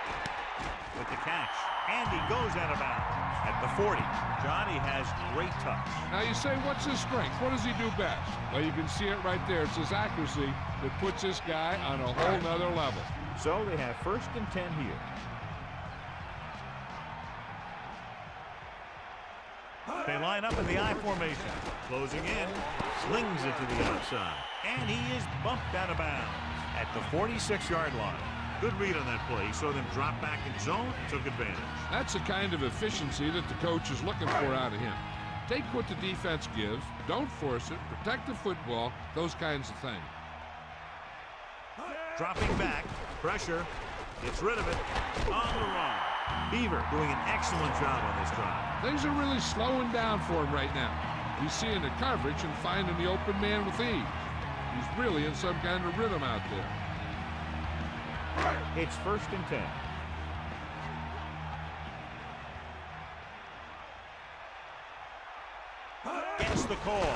with the catch. And he goes out of bounds at the 40. Johnny has great touch. Now you say, what's his strength? What does he do best? Well, you can see it right there. It's his accuracy that puts this guy on a whole nother level. So they have 1st and 10 here. They line up in the I formation. Closing in. Slings it to the outside. And he is bumped out of bounds at the 46-yard line. Good read on that play. He saw them drop back in zone and took advantage. That's the kind of efficiency that the coach is looking for out of him. Take what the defense gives, don't force it, protect the football, those kinds of things. Dropping back. Pressure. Gets rid of it. On the run. Beaver doing an excellent job on this drive. Things are really slowing down for him right now. He's seeing the coverage and finding the open man with ease. He's really in some kind of rhythm out there. It's 1st and 10. Gets the call.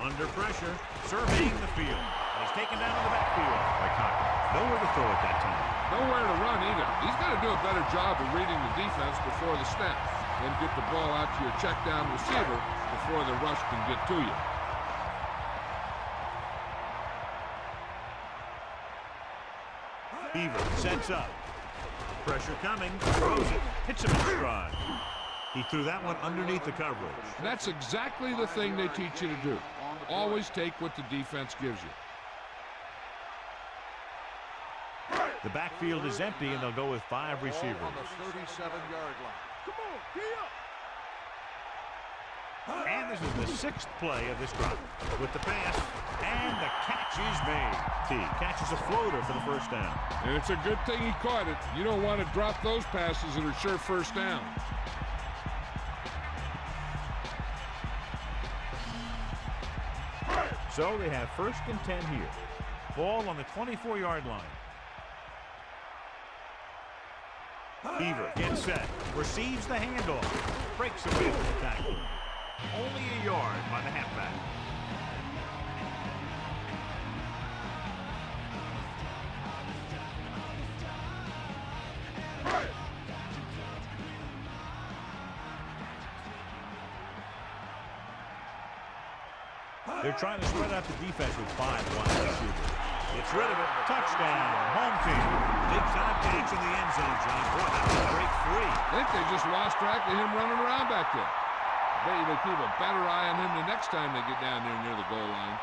Under pressure. Surveying the field. He's taken down in the backfield by Cochran. Nowhere to throw at that time. Nowhere to run either. He's got to do a better job of reading the defense before the snap. Then get the ball out to your check down receiver before the rush can get to you. Beaver sets up. Pressure coming. Throws it. Hits him in stride. He threw that one underneath the coverage. And that's exactly the thing they teach you to do. Always take what the defense gives you. The backfield is empty, and they'll go with 5 receivers. On the 37-yard line. Come on, giddy up. And this is the 6th play of this drive. With the pass, and the catch is made. T catches a floater for the 1st down. And it's a good thing he caught it. You don't want to drop those passes that are sure 1st down. So they have 1st and 10 here. Ball on the 24-yard line. Beaver gets set. Receives the handoff. Breaks away from the tackle. Only a yard by the halfback. They're trying to spread out the defense with 5 wide receivers. Gets rid of it. Touchdown. Home team. Big time catch in the end zone, John. Boy, how did they break free? I think they just lost track of him running around back there. I bet you they keep a better eye on him the next time they get down there near the goal line.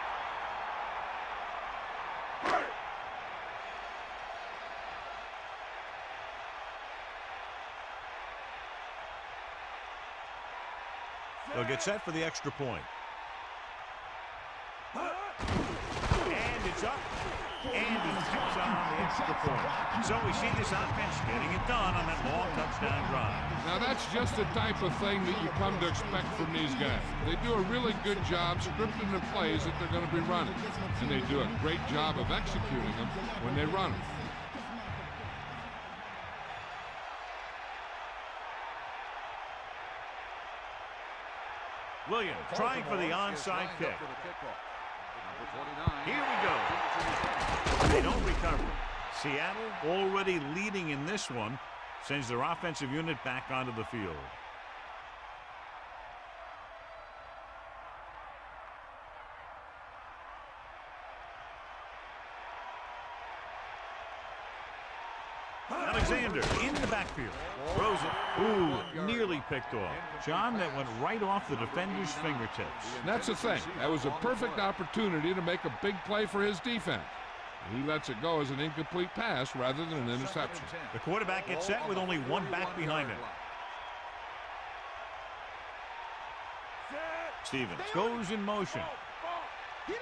They'll get set for the extra point. And it's up. And he taps on the extra point. So we see this offense getting it done on that long touchdown drive. Now that's just the type of thing that you come to expect from these guys. They do a really good job scripting the plays that they're going to be running. And they do a great job of executing them when they run them. Williams trying for the onside kick. Here we go. They don't recover. Seattle already leading in this one, sends their offensive unit back onto the field. Alexander in the backfield. Throws it. Ooh, nearly picked off. John, that went right off the defender's fingertips. And that's the thing. That was a perfect opportunity to make a big play for his defense. He lets it go as an incomplete pass rather than an interception. The quarterback gets set with only one back behind him. Stevens goes in motion. Get in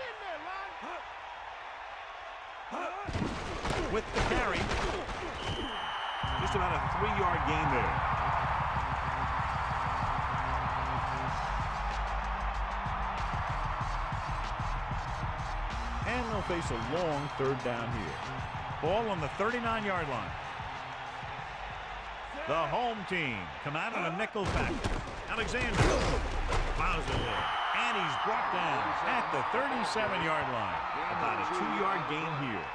there, Lon. With the carry. Just about a 3-yard gain there. And they'll face a long 3rd down here. Ball on the 39-yard line. The home team come out in a nickel package. Alexander plows it in. And he's brought down at the 37-yard line. About a 2-yard gain here.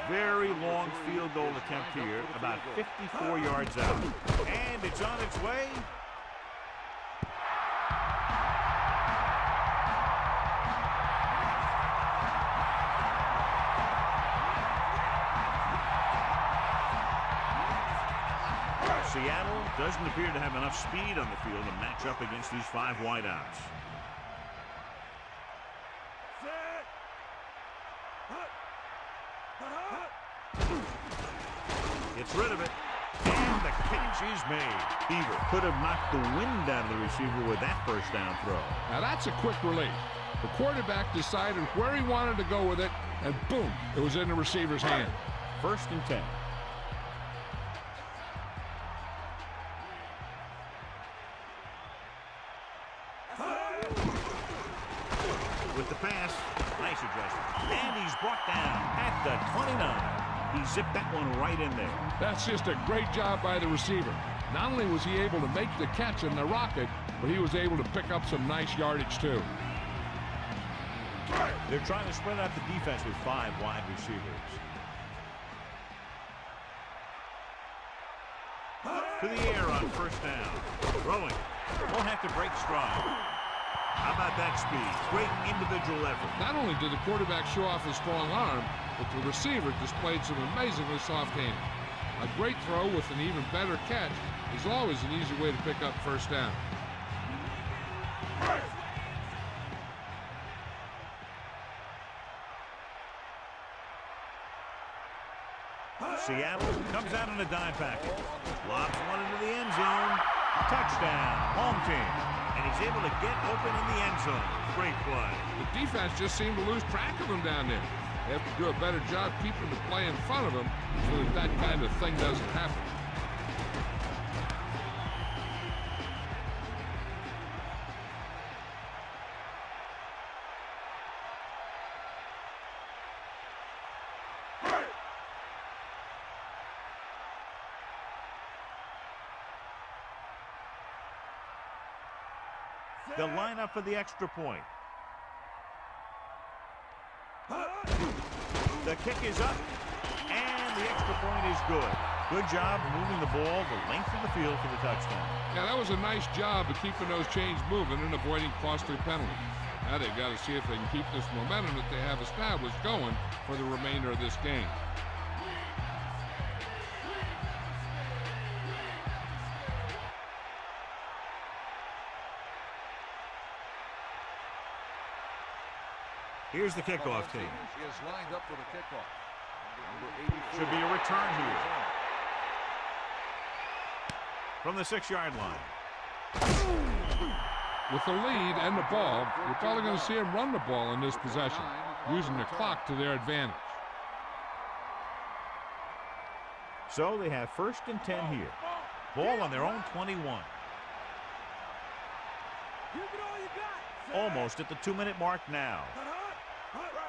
Very long field goal attempt here, about 54 yards out. And it's on its way. Seattle doesn't appear to have enough speed on the field to match up against these 5 wideouts. Gets rid of it. And the catch is made. Beaver could have knocked the wind out of the receiver with that first down throw. Now that's a quick release. The quarterback decided where he wanted to go with it, and boom, it was in the receiver's hand. 1st and 10. With the pass, nice adjustment. And he's brought down at the 29. He zipped that one right in there. That's just a great job by the receiver. Not only was he able to make the catch in the rocket, but he was able to pick up some nice yardage too. They're trying to spread out the defense with 5 wide receivers. To the air on 1st down. Throwing. Won't have to break stride. How about that speed? Great individual effort. Not only did the quarterback show off his strong arm, but the receiver displayed some amazingly soft hands. A great throw with an even better catch is always an easy way to pick up 1st down. Seattle comes out in a dime package. Lobs one into the end zone. Touchdown, home team. And he's able to get open in the end zone. Great play. The defense just seemed to lose track of him down there. They have to do a better job keeping the play in front of him so that that kind of thing doesn't happen. They'll line up for the extra point. The kick is up, and the extra point is good. Good job moving the ball the length of the field for the touchdown. Yeah, that was a nice job of keeping those chains moving and avoiding costly penalties. Now they've got to see if they can keep this momentum that they have established going for the remainder of this game. Here's the kickoff team. He is lined up for the kickoff. Should be a return here. From the 6-yard line. With the lead and the ball, you're probably going to see them run the ball in this possession, using the clock to their advantage. So they have 1st and 10 here. Ball on their own 21. Almost at the 2-minute mark now.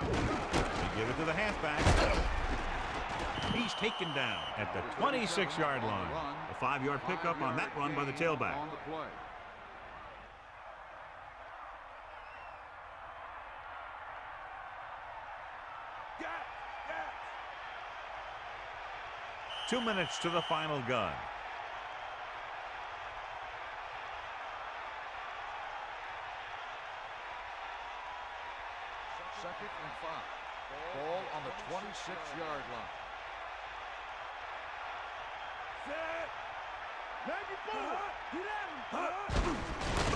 They give it to the halfback. He's taken down at the 26-yard line. A 5-yard pickup on that run by the tailback. 2 minutes to the final gun. Second and 5. Ball on the 26-yard line.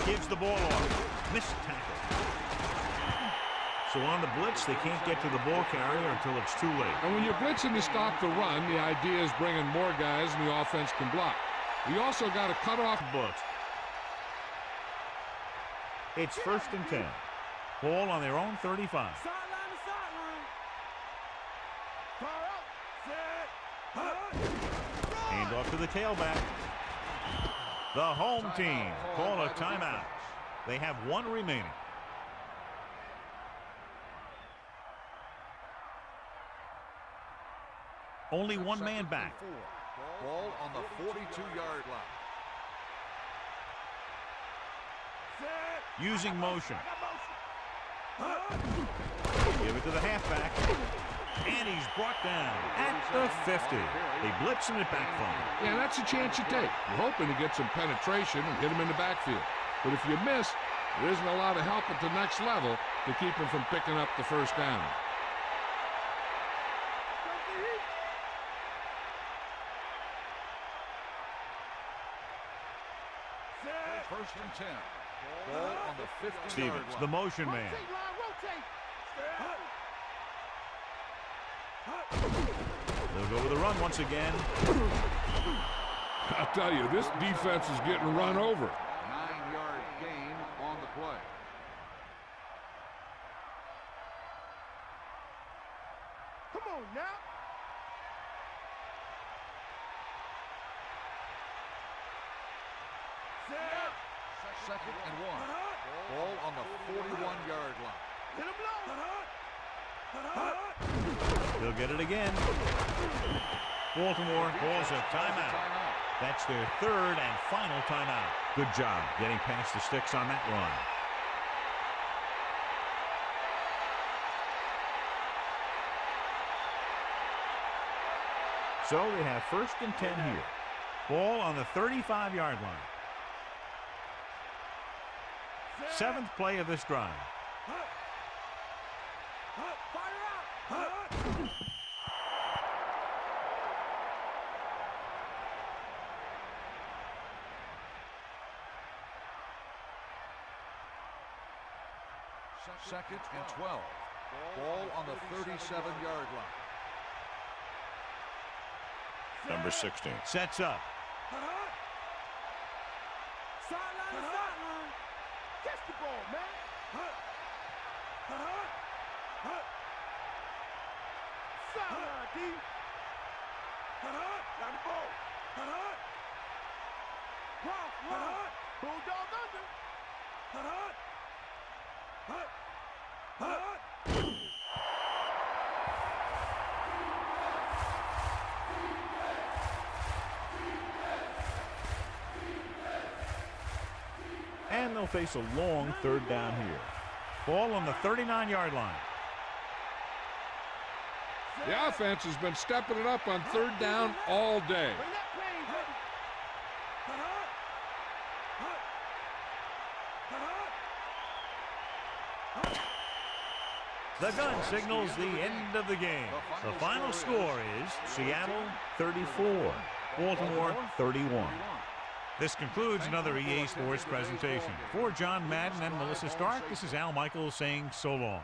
Gives the ball off. Missed tackle. So on the blitz, they can't get to the ball carrier until it's too late. And when you're blitzing to stop the run, the idea is bringing more guys and the offense can block. We also got to cut off Books. It's 1st and 10. Ball on their own 35. Hand off to the tailback. The home team call a timeout. They have 1 remaining. Only 1 man back. Ball on the 42-yard line. Using motion. Give it to the halfback. And he's brought down at the 50. They blitz and it backfire. Yeah, that's a chance you take. You're hoping to get some penetration and hit him in the backfield. But if you miss, there isn't a lot of help at the next level to keep him from picking up the 1st down. First and 10. Ball on the 50-yard Stevens, line. the motion man. They'll go with a run once again. I'll tell you, this defense is getting run over. 9-yard gain on the play. Come on now. Second and 1. Ball on the 41-yard line. Hit him low. He'll get it again. Baltimore calls a timeout. That's their third and final timeout. Good job getting past the sticks on that run. So they have 1st and 10 here. Ball on the 35-yard line. 7th play of this drive. Second and 12. Ball on the 37-yard line. Number 16 sets up. Sideline, sideline. Catch the ball, man. Sideline, D. Got the ball. Run. Bulldog under. And they'll face a long 3rd down here. Ball on the 39-yard line. The offense has been stepping it up on 3rd down all day. The gun signals the end of the game. The final score is Seattle 34, Baltimore 31. This concludes another EA Sports presentation. For John Madden and Melissa Stark, this is Al Michaels saying so long.